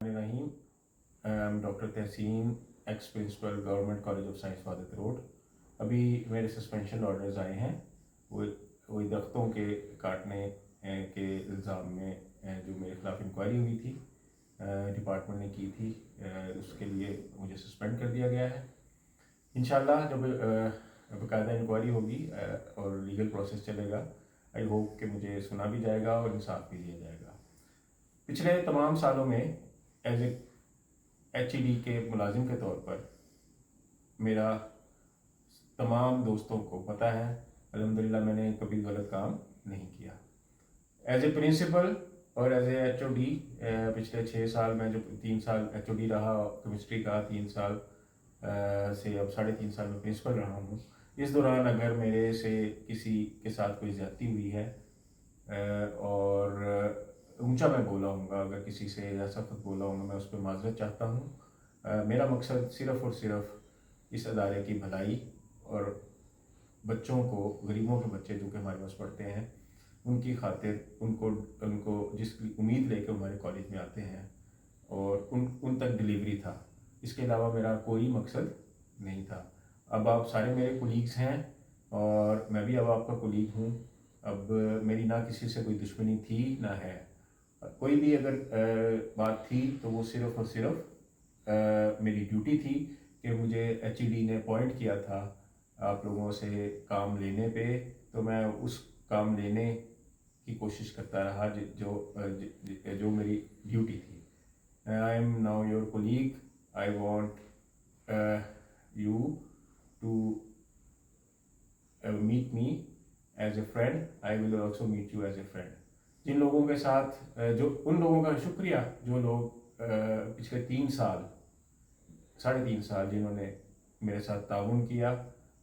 Rahim. Doctor Tahseen, ex principal, government college of science Wahdat road. अभी मेरे suspension orders आए हैं वो दरख्तों के काटने के इल्ज़ाम में जो मेरे खिलाफ इंक्वायरी हुई थी, डिपार्टमेंट ने की थी, उसके लिए मुझे सस्पेंड कर दिया गया है। इंशाल्लाह जब बाकायदा इंक्वायरी होगी और लीगल प्रोसेस चलेगा, आई होप कि मुझे सुना भी जाएगा और इंसाफ भी दिया जाएगा। पिछले तमाम सालों में एज ए HED के मुलाजिम के तौर पर मेरा तमाम दोस्तों को पता है, अल्हम्दुलिल्लाह मैंने कभी गलत काम नहीं किया। एज ए प्रिंसिपल और एज ए HOD पिछले 6 साल में, जो 3 साल HOD रहा केमिस्ट्री का, 3 साल से अब 3.5 साल में प्रिंसिपल रहा हूँ। इस दौरान अगर मेरे से किसी के साथ कोई ज़्यादती हुई है और ऊंचा मैं बोला हूँगा, अगर किसी से या सख्त बोला हूँगा, मैं उस पर माजरत चाहता हूँ। मेरा मकसद सिर्फ़ और सिर्फ इस अदारे की भलाई और बच्चों को, गरीबों के बच्चे जो कि हमारे पास पढ़ते हैं, उनकी खातिर उनको जिसकी उम्मीद लेकर हमारे कॉलेज में आते हैं और उन तक डिलीवरी था। इसके अलावा मेरा कोई मकसद नहीं था। अब आप सारे मेरे कोलीग्स हैं और मैं भी अब आपका कोलीग हूँ। अब मेरी ना किसी से कोई दुश्मनी थी ना है। कोई भी अगर बात थी तो वो सिर्फ़ और सिर्फ मेरी ड्यूटी थी कि मुझे HED ने अपॉइंट किया था आप लोगों से काम लेने पे, तो मैं उस काम लेने की कोशिश करता रहा जो मेरी ड्यूटी थी। I am now your colleague. I want you to meet me as a friend. I will also meet you as a friend. जिन लोगों के साथ जो उन लोगों का शुक्रिया जो लोग पिछले 3 साल, 3.5 साल जिन्होंने मेरे साथ ताउन किया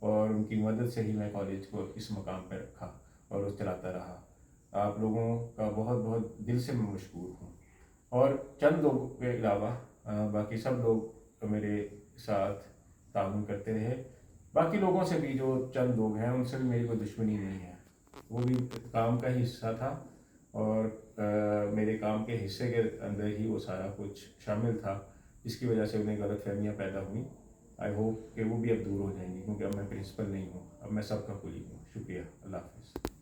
और उनकी मदद से ही मैं कॉलेज को इस मकाम पर रखा और उस चलाता रहा। आप लोगों का बहुत बहुत दिल से मैं मशकूर हूँ। और चंद लोगों के अलावा बाकी सब लोग मेरे साथ ताउन करते रहे। बाकी लोगों से भी, जो चंद लोग हैं, उनसे भी मेरी कोई दुश्मनी नहीं है। वो भी काम का ही हिस्सा था और मेरे काम के हिस्से के अंदर ही वो सारा कुछ शामिल था, जिसकी वजह से उन्हें गलतफहमियां पैदा हुई। आई होप कि वो भी अब दूर हो जाएंगी, क्योंकि अब मैं प्रिंसिपल नहीं हूँ, अब मैं सबका कुलीग हूँ। शुक्रिया। अल्लाह हाफ़िज़।